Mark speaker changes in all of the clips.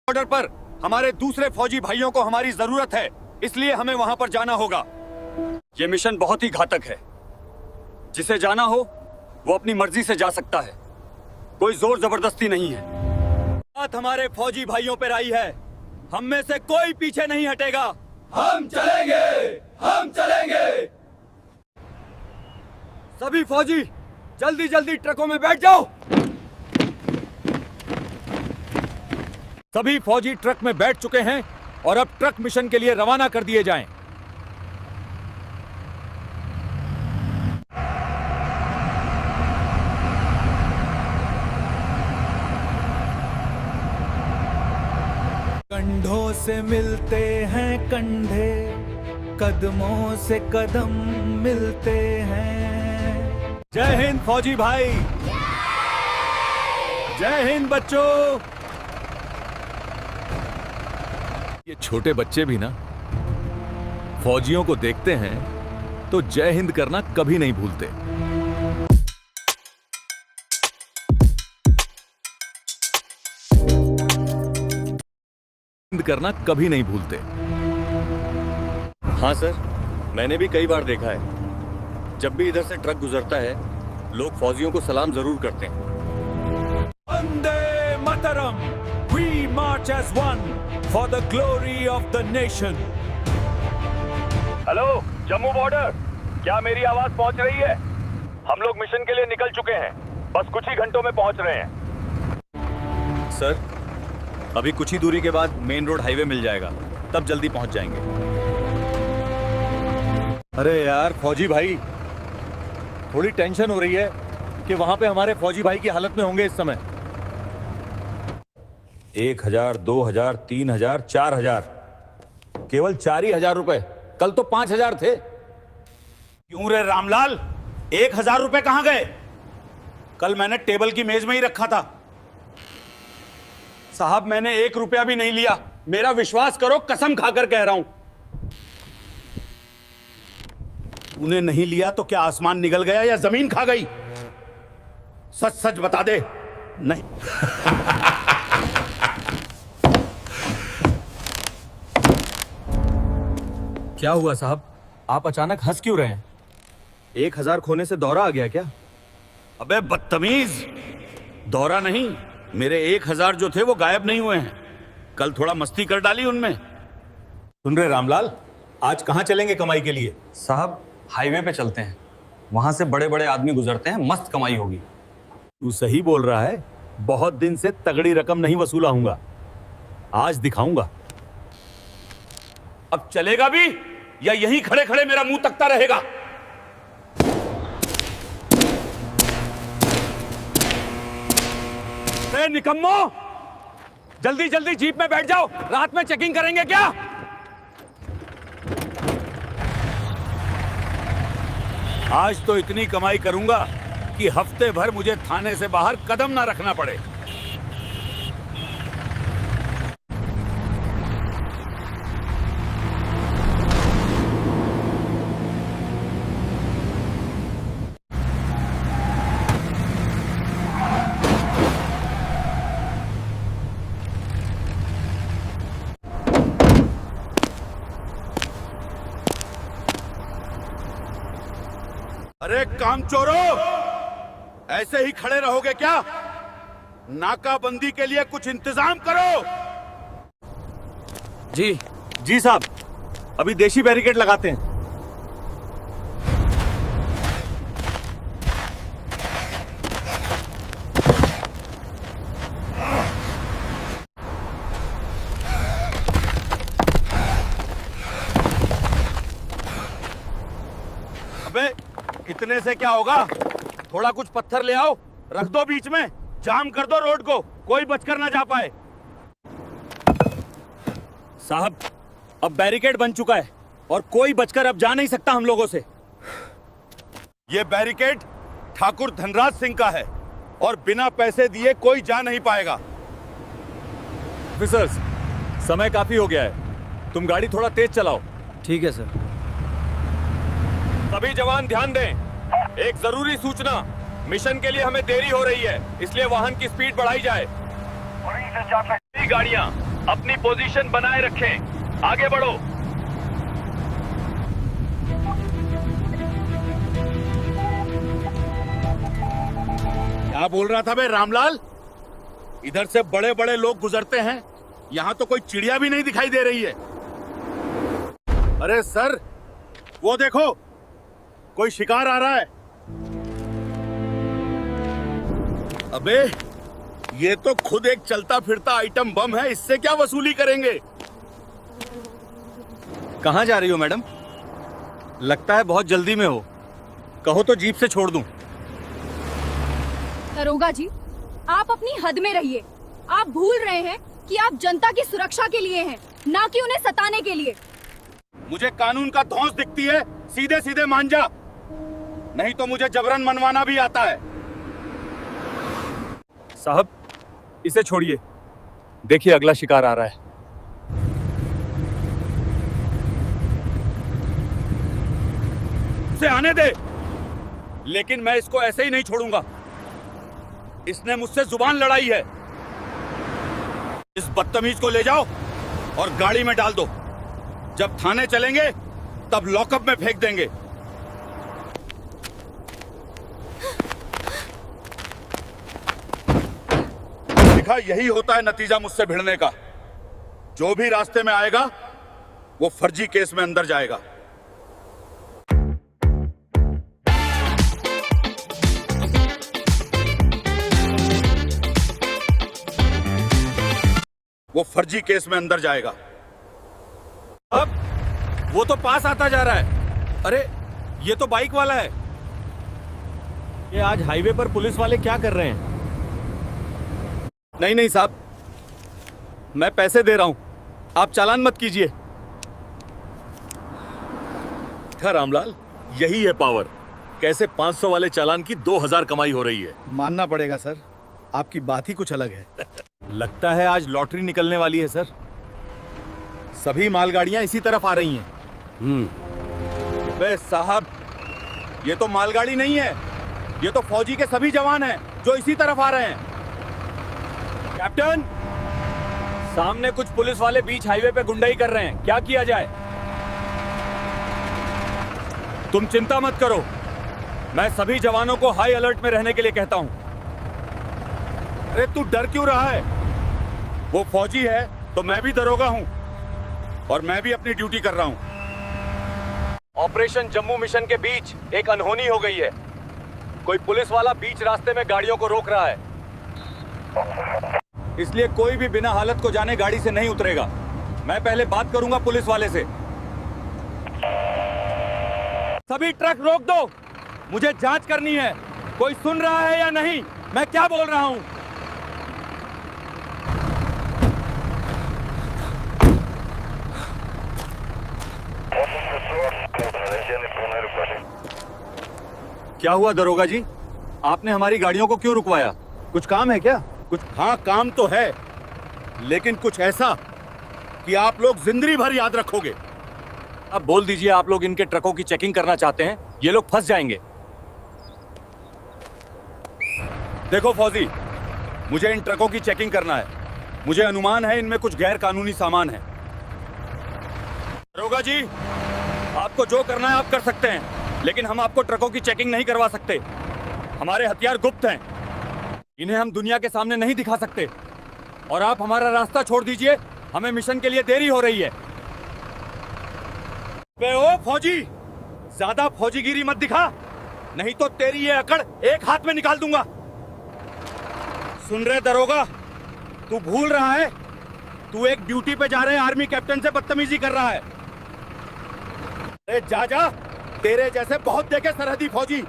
Speaker 1: Border पर हमारे दूसरे फौजी भाइयों को हमारी जरूरत है, इसलिए हमें वहां पर जाना होगा। ये मिशन बहुत ही घातक है। जिसे जाना हो वो अपनी मर्जी से जा सकता है, कोई जोर जबरदस्ती नहीं है। बात हमारे फौजी भाइयों पर आई है, हम में से कोई पीछे नहीं हटेगा।
Speaker 2: हम चलेंगे, हम चलेंगे।
Speaker 1: सभी फौजी जल्दी जल्दी ट्रकों में बैठ जाओ। सभी फौजी ट्रक में बैठ चुके हैं और अब ट्रक मिशन के लिए रवाना कर दिए जाएं।
Speaker 3: कंधों से मिलते हैं कंधे, कदमों से कदम मिलते हैं।
Speaker 1: जय हिंद फौजी भाई, जय हिंद बच्चों। ये छोटे बच्चे भी ना फौजियों को देखते हैं तो जय हिंद करना कभी नहीं भूलते। हिंद करना कभी नहीं भूलते। हाँ सर, मैंने भी कई बार देखा है, जब भी इधर से ट्रक गुजरता है लोग फौजियों को सलाम जरूर करते हैं। Vande Mataram, we march as one for the glory of the nation।
Speaker 4: Hello Jammu border, क्या मेरी आवाज पहुंच रही है? हम लोग मिशन के लिए निकल चुके हैं, बस कुछ ही घंटों में पहुंच रहे हैं।
Speaker 1: सर, अभी कुछ ही दूरी के बाद मेन रोड हाईवे मिल जाएगा, तब जल्दी पहुंच जाएंगे। अरे यार फौजी भाई, थोड़ी टेंशन हो रही है कि वहां पे हमारे फौजी भाई की हालत में होंगे इस समय। 1000, 2000, 3000, 4000, केवल 4 ही हजार रुपए। कल तो 5000 थे।
Speaker 5: क्यों रे रामलाल, 1000 रुपए कहां गए? कल मैंने टेबल की मेज में ही रखा था। साहब मैंने 1 रुपया भी नहीं लिया, मेरा विश्वास करो, कसम खाकर कह रहा हूं। तूने नहीं लिया तो क्या आसमान निगल गया या जमीन खा गई? सच सच बता दे। नहीं
Speaker 1: क्या हुआ साहब, आप अचानक हंस क्यों रहे हैं? 1000 खोने से दौरा आ गया क्या?
Speaker 5: अबे बदतमीज, दौरा नहीं, मेरे 1000 जो थे वो गायब नहीं हुए हैं। कल थोड़ा मस्ती कर डाली उनमें।
Speaker 1: सुन रहे रामलाल, आज कहां चलेंगे कमाई के लिए?
Speaker 6: साहब हाईवे पे चलते हैं, वहां से बड़े बड़े आदमी गुजरते हैं, मस्त कमाई होगी।
Speaker 1: तू सही बोल रहा है, बहुत दिन से तगड़ी रकम नहीं वसूलाऊंगा, आज दिखाऊंगा।
Speaker 5: अब चलेगा भी या यहीं खड़े खड़े मेरा मुंह तकता रहेगा? ए निकम्मो, जल्दी जल्दी जीप में बैठ जाओ, रात में चेकिंग करेंगे क्या? आज तो इतनी कमाई करूंगा कि हफ्ते भर मुझे थाने से बाहर कदम ना रखना पड़े। अरे कामचोरों, ऐसे ही खड़े रहोगे क्या? नाकाबंदी के लिए कुछ इंतजाम करो।
Speaker 1: जी साहब, अभी देशी बैरिकेड लगाते हैं।
Speaker 5: अबे इतने से क्या होगा? थोड़ा कुछ पत्थर ले आओ, रख दो बीच में, जाम कर दो रोड को, कोई बचकर ना जा पाए।
Speaker 1: साहब, अब बैरिकेड बन चुका है और कोई बचकर अब जा नहीं सकता हम लोगों से।
Speaker 5: ये बैरिकेड ठाकुर धनराज सिंह का है और बिना पैसे दिए कोई जा नहीं पाएगा।
Speaker 1: ऑफिसर्स, समय काफी हो गया है, तुम गाड़ी थोड़ा तेज चलाओ।
Speaker 6: ठीक है सर।
Speaker 4: सभी जवान ध्यान दें, एक जरूरी सूचना, मिशन के लिए हमें देरी हो रही है, इसलिए वाहन की स्पीड बढ़ाई जाए। गाड़ियां अपनी पोजीशन बनाए रखें। आगे बढ़ो।
Speaker 5: क्या बोल रहा था बे रामलाल? इधर से बड़े बड़े लोग गुजरते हैं, यहाँ तो कोई चिड़िया भी नहीं दिखाई दे रही है। अरे सर, वो देखो, कोई शिकार आ रहा है। अबे, ये तो खुद एक चलता फिरता आइटम बम है, इससे क्या वसूली करेंगे?
Speaker 6: कहाँ जा रही हो मैडम? लगता है बहुत जल्दी में हो। कहो तो जीप से छोड़ दूं।
Speaker 7: दरोगा जी, आप अपनी हद में रहिए। आप भूल रहे हैं कि आप जनता की सुरक्षा के लिए हैं, ना कि उन्हें सताने के लिए।
Speaker 5: मुझे कानून का धौंस दिखती है, सीधे सीधे मान जा, नहीं तो मुझे जबरन मनवाना भी आता है।
Speaker 1: साहब, इसे छोड़िए। देखिए अगला शिकार आ रहा है।
Speaker 5: उसे आने दे, लेकिन मैं इसको ऐसे ही नहीं छोड़ूंगा। इसने मुझसे जुबान लड़ाई है। इस बदतमीज को ले जाओ और गाड़ी में डाल दो। जब थाने चलेंगे तब लॉकअप में फेंक देंगे। देखा, यही होता है नतीजा मुझसे भिड़ने का। जो भी रास्ते में आएगा वो फर्जी केस में अंदर जाएगा। वो फर्जी केस में अंदर जाएगा।
Speaker 3: अब वो तो पास आता जा रहा है। अरे, ये तो बाइक वाला है। ये आज हाईवे पर पुलिस वाले क्या कर रहे हैं?
Speaker 6: नहीं नहीं साहब, मैं पैसे दे रहा हूं, आप चालान मत कीजिए।
Speaker 5: रामलाल, यही है पावर। कैसे 500 वाले चालान की 2000 कमाई हो रही है।
Speaker 3: मानना पड़ेगा सर, आपकी बात ही कुछ अलग है। लगता है आज लॉटरी निकलने वाली है सर। सभी मालगाड़ियां इसी तरफ आ रही हैं।
Speaker 5: बे साहब, ये तो मालगाड़ी नहीं है, ये तो फौजी के सभी जवान हैं जो इसी तरफ आ रहे हैं।
Speaker 1: कैप्टन, सामने कुछ पुलिस वाले बीच हाईवे पे गुंडाई कर रहे हैं। क्या किया जाए? तुम चिंता मत करो, मैं सभी जवानों को हाई अलर्ट में रहने के लिए कहता हूं।
Speaker 5: अरे तू डर क्यों रहा है? वो फौजी है तो मैं भी दरोगा हूं और मैं भी अपनी ड्यूटी कर रहा हूं।
Speaker 1: ऑपरेशन जम्मू मिशन के बीच एक अनहोनी हो गई है। कोई पुलिस वाला बीच रास्ते में गाड़ियों को रोक रहा है, इसलिए कोई भी बिना हालत को जाने गाड़ी से नहीं उतरेगा। मैं पहले बात करूंगा पुलिस वाले से। सभी ट्रक रोक दो, मुझे जांच करनी है। कोई सुन रहा है या नहीं मैं क्या बोल रहा हूं? क्या हुआ दरोगा जी, आपने हमारी गाड़ियों को क्यों रुकवाया?
Speaker 3: कुछ काम है क्या?
Speaker 5: कुछ हाँ, काम तो है, लेकिन कुछ ऐसा कि आप लोग जिंदगी भर याद रखोगे।
Speaker 1: अब बोल दीजिए, आप लोग इनके ट्रकों की चेकिंग करना चाहते हैं, ये लोग फंस जाएंगे।
Speaker 5: देखो फौजी, मुझे इन ट्रकों की चेकिंग करना है। मुझे अनुमान है इनमें कुछ गैर कानूनी सामान है। दरोगा जी, आपको जो करना है आप कर सकते हैं, लेकिन हम आपको ट्रकों की चेकिंग नहीं करवा सकते। हमारे हथियार गुप्त हैं, इन्हें हम दुनिया के सामने नहीं दिखा सकते। और आप हमारा रास्ता छोड़ दीजिए, हमें मिशन के लिए देरी हो रही है। बे ओ फौजी, ज्यादा फौजीगिरी मत दिखा, नहीं तो तेरी ये अकड़ एक हाथ में निकाल दूंगा। सुन रहे दरोगा, तू भूल रहा है, तू एक ड्यूटी पे जा रहे आर्मी कैप्टन से बदतमीजी कर रहा है। अरे जा जा, तेरे जैसे बहुत देखे सरहदी फौजी,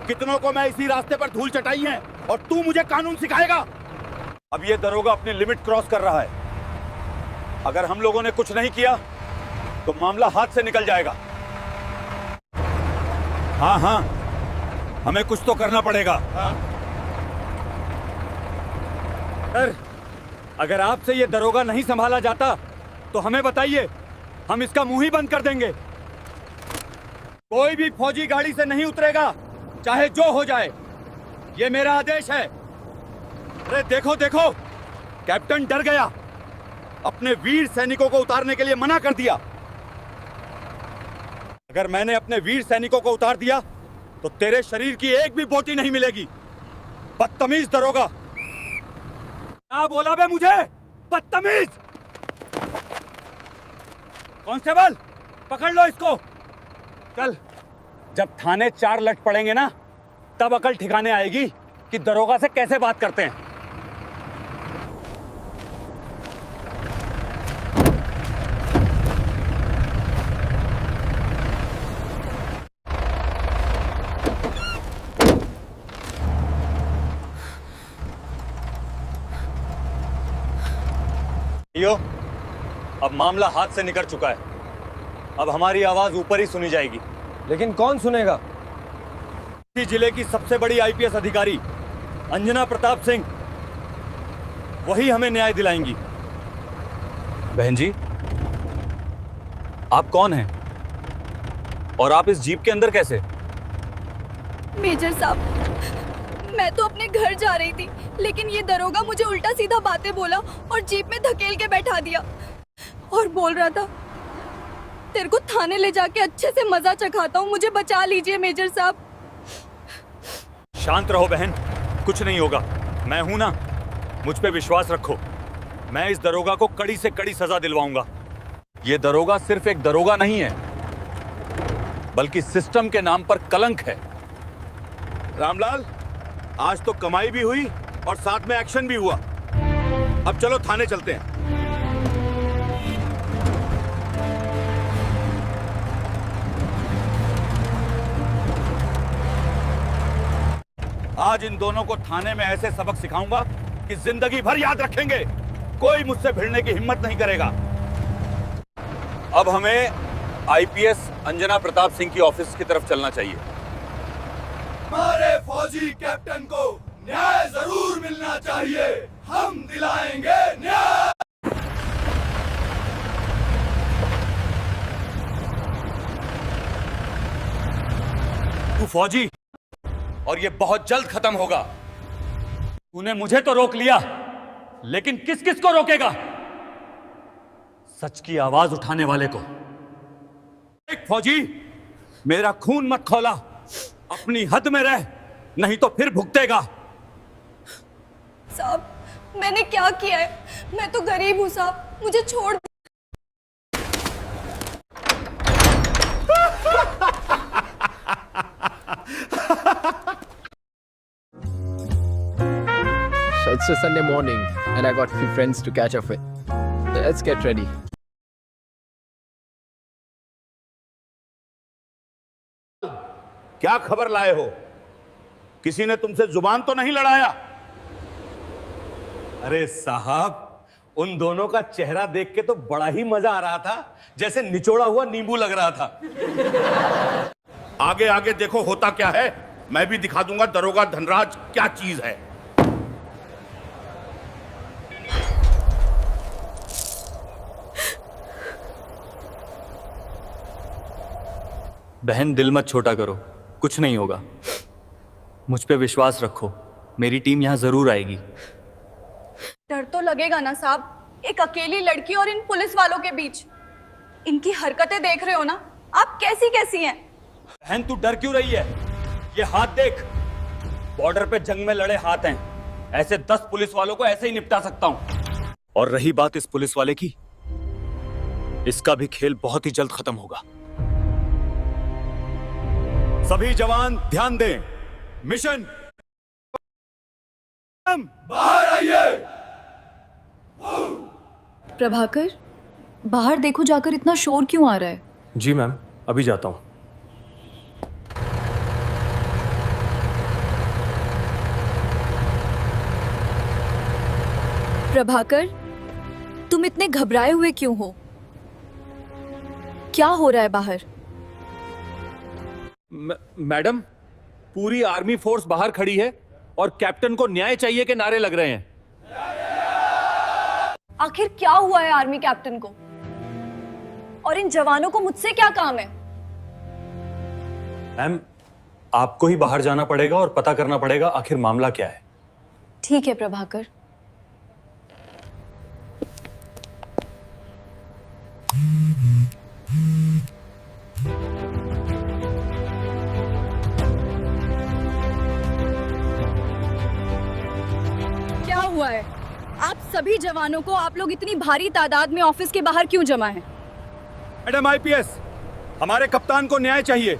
Speaker 5: कितनों को मैं इसी रास्ते पर धूल चटाई है, और तू मुझे कानून सिखाएगा। अब ये दरोगा अपनी लिमिट क्रॉस कर रहा है। अगर हम लोगों ने कुछ नहीं किया तो मामला हाथ से निकल जाएगा। हाँ हाँ, हमें कुछ तो करना पड़ेगा। सर, अगर आपसे ये दरोगा नहीं संभाला जाता तो हमें बताइए, हम इसका मुंह ही बंद कर देंगे। कोई भी फौजी गाड़ी से नहीं उतरेगा, चाहे जो हो जाए, ये मेरा आदेश है। अरे देखो देखो, कैप्टन डर गया। अपने वीर सैनिकों को उतारने के लिए मना कर दिया। अगर मैंने अपने वीर सैनिकों को उतार दिया तो तेरे शरीर की एक भी बोटी नहीं मिलेगी। बदतमीज दरोगा।
Speaker 3: क्या बोला बे मुझे? बदतमीज!
Speaker 5: कांस्टेबल, पकड़ लो इसको। चल, जब थाने 4 लट पड़ेंगे ना, तब अकल ठिकाने आएगी कि दरोगा से कैसे बात करते हैं।
Speaker 1: यो, अब मामला हाथ से निकल चुका है। अब हमारी आवाज ऊपर ही सुनी जाएगी।
Speaker 2: लेकिन कौन सुनेगा?
Speaker 5: इसी जिले की सबसे बड़ी आईपीएस अधिकारी अंजना प्रताप सिंह, वही हमें न्याय दिलाएंगी।
Speaker 6: बहन जी, आप कौन हैं? और आप इस जीप के अंदर कैसे?
Speaker 7: मेजर साहब, मैं तो अपने घर जा रही थी, लेकिन ये दरोगा मुझे उल्टा सीधा बातें बोला और जीप में धकेल के बैठा दिया और बोल रहा था तेरे को थाने ले जाके अच्छे से मजा चखाता हूँ, मुझे बचा लीजिए मेजर साहब।
Speaker 5: शांत रहो बहन, कुछ नहीं होगा। मैं हूं ना, मुझ पे विश्वास रखो। मैं इस दरोगा को कड़ी से कड़ी सजा दिलवाऊंगा।
Speaker 6: ये दरोगा सिर्फ एक दरोगा नहीं है, बल्कि सिस्टम के नाम पर कलंक है।
Speaker 5: रामलाल, आज तो कमाई भी हुई और साथ में एक्शन भी हुआ। अब चलो थाने चलते हैं। आज इन दोनों को थाने में ऐसे सबक सिखाऊंगा कि जिंदगी भर याद रखेंगे। कोई मुझसे भिड़ने की हिम्मत नहीं करेगा।
Speaker 6: अब हमें आईपीएस अंजना प्रताप सिंह की ऑफिस की तरफ चलना चाहिए।
Speaker 2: हमारे फौजी कैप्टन को न्याय जरूर मिलना चाहिए। हम दिलाएंगे न्याय।
Speaker 5: तू फौजी,
Speaker 6: और ये बहुत जल्द खत्म होगा।
Speaker 5: तूने मुझे तो रोक लिया, लेकिन किस किस को रोकेगा? सच की आवाज उठाने वाले को। एक फौजी, मेरा खून मत खौला, अपनी हद में रह, नहीं तो फिर भुगतेगा।
Speaker 7: साहब, मैंने क्या किया है? मैं तो गरीब हूँ साहब, मुझे छोड़ दे।
Speaker 8: So it's a Sunday morning and I got few friends to catch up with. So let's get ready.
Speaker 5: क्या खबर लाए हो? किसी ने तुमसे जुबान तो नहीं लड़ाया? अरे साहब, उन दोनों का चेहरा देख के तो बड़ा ही मजा आ रहा था, जैसे निचोड़ा हुआ नींबू लग रहा था। आगे आगे देखो होता क्या है। मैं भी दिखा दूंगा दरोगा धनराज क्या चीज है।
Speaker 6: बहन, दिल मत छोटा करो, कुछ नहीं होगा। मुझ पे विश्वास रखो, मेरी टीम यहां जरूर आएगी।
Speaker 7: डर तो लगेगा ना साहब, एक अकेली लड़की और इन पुलिस वालों के बीच। इनकी हरकतें देख रहे हो ना आप, कैसी कैसी हैं।
Speaker 5: बहन, तू डर क्यों रही है? ये हाथ देख, बॉर्डर पे जंग में लड़े हाथ हैं। ऐसे 10 पुलिस वालों को ऐसे ही निपटा सकता हूं। और रही बात इस पुलिस वाले की, इसका भी खेल बहुत ही जल्द खत्म होगा। सभी जवान ध्यान दें, मिशन।
Speaker 2: बाहर आइए।
Speaker 7: प्रभाकर, बाहर देखो जाकर, इतना शोर क्यों आ रहा है?
Speaker 3: जी मैम, अभी जाता हूँ।
Speaker 7: प्रभाकर, तुम इतने घबराए हुए क्यों हो? क्या हो रहा है बाहर?
Speaker 3: मैडम, पूरी आर्मी फोर्स बाहर खड़ी है और कैप्टन को न्याय चाहिए के नारे लग रहे हैं।
Speaker 7: आखिर क्या हुआ है आर्मी कैप्टन को? और इन जवानों को मुझसे क्या काम है?
Speaker 6: मैम, आपको ही बाहर जाना पड़ेगा और पता करना पड़ेगा आखिर मामला क्या है।
Speaker 7: ठीक है प्रभाकर। सभी जवानों को आप लोग इतनी भारी तादाद में ऑफिस के बाहर क्यों जमा हैं?
Speaker 6: मैडम आईपीएस, हमारे कप्तान को न्याय चाहिए।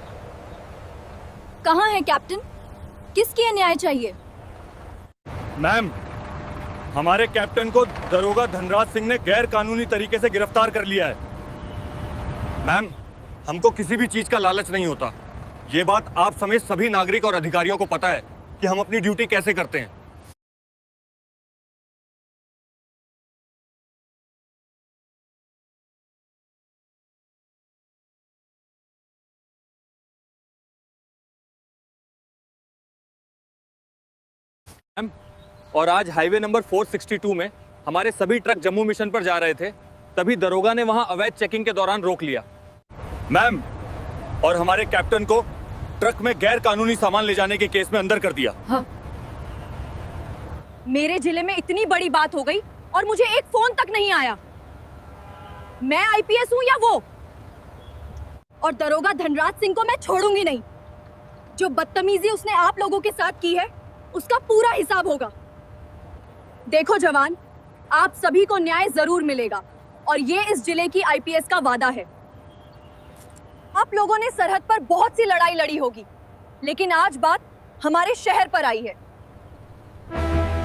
Speaker 7: कहाँ है कैप्टन? किसकी न्याय चाहिए?
Speaker 6: मैम, हमारे कैप्टन को दरोगा धनराज सिंह ने गैर कानूनी तरीके से गिरफ्तार कर लिया है। मैम, हमको किसी भी चीज का लालच नहीं होता। ये बात आप समेत सभी नागरिक और अधिकारियों को पता है कि हम अपनी ड्यूटी कैसे करते हैं। मैम, और आज हाईवे नंबर 462 में हमारे सभी ट्रक जम्मू मिशन पर जा रहे थे, तभी दरोगा ने वहां अवैध चेकिंग के दौरान रोक लिया। मैम, और हमारे कैप्टन को ट्रक में गैर कानूनी सामान ले जाने के केस में अंदर कर दिया।
Speaker 7: हाँ। मेरे जिले में इतनी बड़ी बात हो गई और मुझे एक फोन तक नहीं आया। मैं आईपीएस हूं या वो? और दरोगा धनराज सिंह को मैं छोड़ूंगी नहीं। जो बदतमीजी उसने आप लोगों के साथ की है, उसका पूरा हिसाब होगा। देखो जवान, आप सभी को न्याय जरूर मिलेगा और ये इस जिले की आईपीएस का वादा है। आप लोगों ने सरहद पर बहुत सी लड़ाई लड़ी होगी, लेकिन आज बात हमारे शहर पर आई है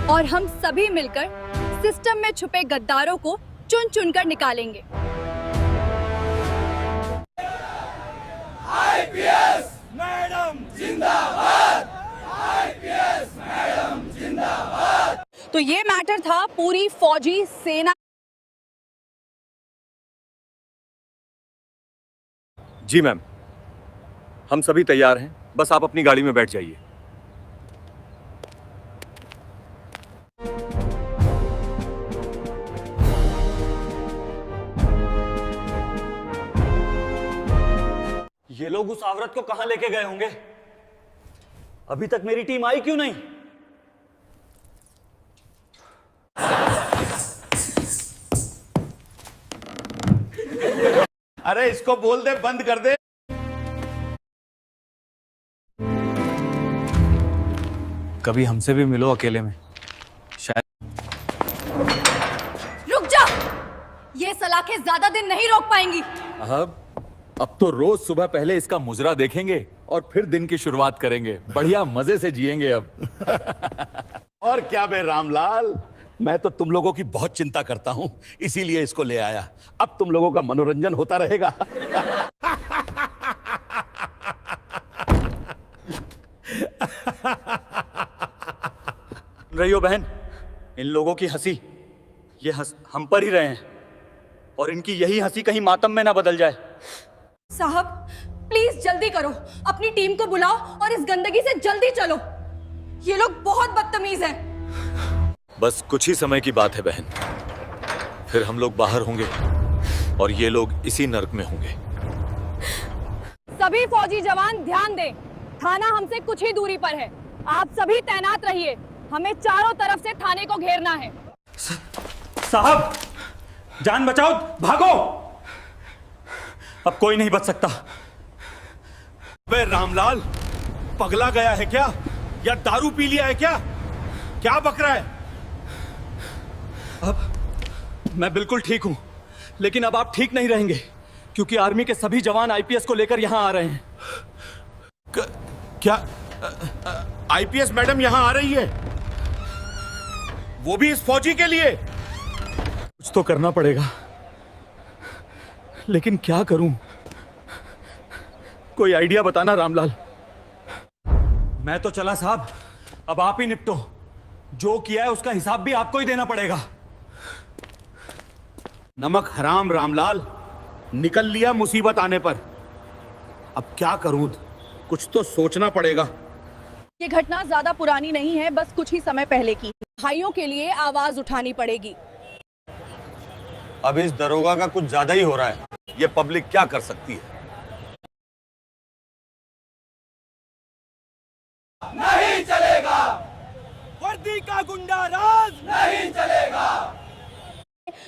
Speaker 7: और हम सभी मिलकर सिस्टम में छुपे गद्दारों को चुन चुनकर निकालेंगे।
Speaker 2: आईपीएस मैडम जिंदाबाद। आईपीएस मैडम जिंदाबाद।
Speaker 7: तो ये मैटर था पूरी फौजी सेना।
Speaker 6: जी मैम, हम सभी तैयार हैं, बस आप अपनी गाड़ी में बैठ जाइए।
Speaker 1: ये लोग उस औरत को कहां लेके गए होंगे? अभी तक मेरी टीम आई क्यों नहीं?
Speaker 5: अरे इसको बोल दे, बंद कर दे।
Speaker 6: कभी हमसे भी मिलो अकेले में, शायद।
Speaker 7: रुक जा, ये सलाखें ज्यादा दिन नहीं रोक पाएंगी।
Speaker 6: अब तो रोज सुबह पहले इसका मुजरा देखेंगे और फिर दिन की शुरुआत करेंगे। बढ़िया मजे से जिएंगे अब।
Speaker 5: और क्या बे रामलाल, मैं तो तुम लोगों की बहुत चिंता करता हूं, इसीलिए इसको ले आया। अब तुम लोगों का मनोरंजन होता रहेगा।
Speaker 1: रही हो बहन, इन लोगों की हंसी ये हम पर ही रहे हैं और इनकी यही हंसी कहीं मातम में ना बदल जाए।
Speaker 7: साहब प्लीज जल्दी करो, अपनी टीम को बुलाओ और इस गंदगी से जल्दी चलो। ये लोग बहुत बदतमीज हैं।
Speaker 6: बस कुछ ही समय की बात है बहन, फिर हम लोग बाहर होंगे और ये लोग इसी नर्क में होंगे।
Speaker 7: सभी फौजी जवान ध्यान दें, थाना हमसे कुछ ही दूरी पर है। आप सभी तैनात रहिए, हमें चारों तरफ से थाने को घेरना है।
Speaker 1: साहब जान बचाओ, भागो, अब कोई नहीं बच सकता।
Speaker 5: बे रामलाल, पगला गया है क्या, या दारू पी लिया है क्या? क्या बक रहा है?
Speaker 1: अब मैं बिल्कुल ठीक हूं, लेकिन अब आप ठीक नहीं रहेंगे क्योंकि आर्मी के सभी जवान आईपीएस को लेकर यहां आ रहे हैं।
Speaker 5: क्या आईपीएस मैडम यहां आ रही है? वो भी इस फौजी के लिए?
Speaker 1: कुछ तो करना पड़ेगा, लेकिन क्या करूं? कोई आइडिया बताना रामलाल। मैं तो चला साहब, अब आप ही निपटो। जो किया है उसका हिसाब भी आपको ही देना पड़ेगा।
Speaker 5: नमक हराम रामलाल, निकल लिया मुसीबत आने पर। अब क्या करूं? कुछ तो सोचना पड़ेगा।
Speaker 7: ये घटना ज्यादा पुरानी नहीं है, बस कुछ ही समय पहले की। भाइयों के लिए आवाज उठानी पड़ेगी।
Speaker 6: अब इस दरोगा का कुछ ज्यादा ही हो रहा है। ये पब्लिक क्या कर सकती है?
Speaker 2: नहीं चलेगा,
Speaker 5: वर्दी का गुंडा राज
Speaker 2: नहीं चलेगा।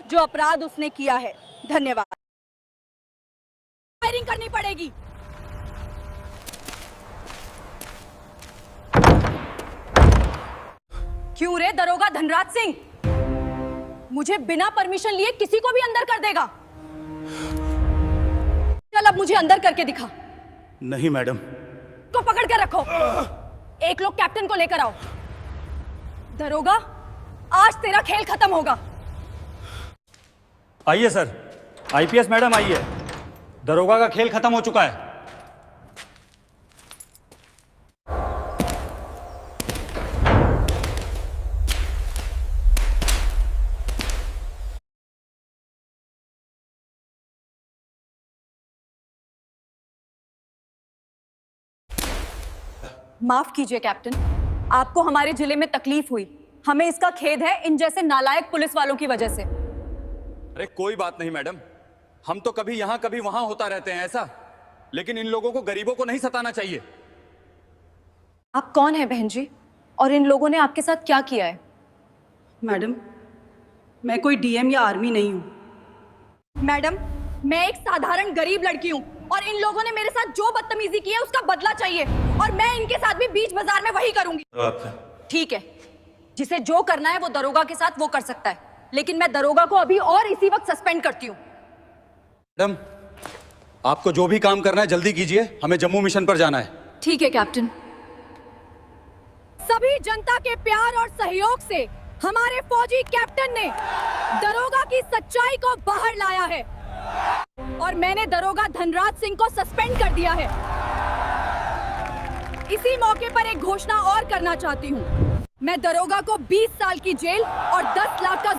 Speaker 7: जो अपराध उसने किया है। धन्यवाद। फायरिंग करनी पड़ेगी। क्यों रे दरोगा धनराज सिंह, मुझे बिना परमिशन लिए किसी को भी अंदर कर देगा। चल अब मुझे अंदर करके दिखा।
Speaker 5: नहीं मैडम।
Speaker 7: को पकड़ कर रखो। एक लोग कैप्टन को लेकर आओ। दरोगा, आज तेरा खेल खत्म होगा।
Speaker 1: आइए सर, आईपीएस मैडम आइए। दरोगा का खेल खत्म हो चुका है।
Speaker 7: माफ कीजिए कैप्टन, आपको हमारे जिले में तकलीफ हुई। हमें इसका खेद है इन जैसे नालायक पुलिस वालों की वजह से।
Speaker 1: अरे कोई बात नहीं मैडम, हम तो कभी यहाँ कभी वहां होता रहते हैं ऐसा, लेकिन इन लोगों को, गरीबों को नहीं सताना चाहिए।
Speaker 7: आप कौन है बहन जी, और इन लोगों ने आपके साथ क्या किया है?
Speaker 9: मैडम, मैं कोई डीएम या आर्मी नहीं हूँ।
Speaker 7: मैडम, मैं एक साधारण गरीब लड़की हूँ और इन लोगों ने मेरे साथ जो बदतमीजी की है उसका बदला चाहिए, और मैं इनके साथ भी बीच बाजार में वही करूंगी। ठीक है, जिसे जो करना है वो दरोगा के साथ वो कर सकता है, लेकिन मैं दरोगा को अभी और इसी वक्त सस्पेंड करती हूँ।
Speaker 1: मैडम, आपको जो भी काम करना है जल्दी कीजिए, हमें जम्मू मिशन पर जाना है।
Speaker 7: ठीक है कैप्टन। सभी जनता के प्यार और सहयोग से हमारे फौजी कैप्टन ने दरोगा की सच्चाई को बाहर लाया है, और मैंने दरोगा धनराज सिंह को सस्पेंड कर दिया है। इसी मौके पर एक घोषणा और करना चाहती हूँ। मैं दरोगा को 20 साल की जेल और 10 लाख का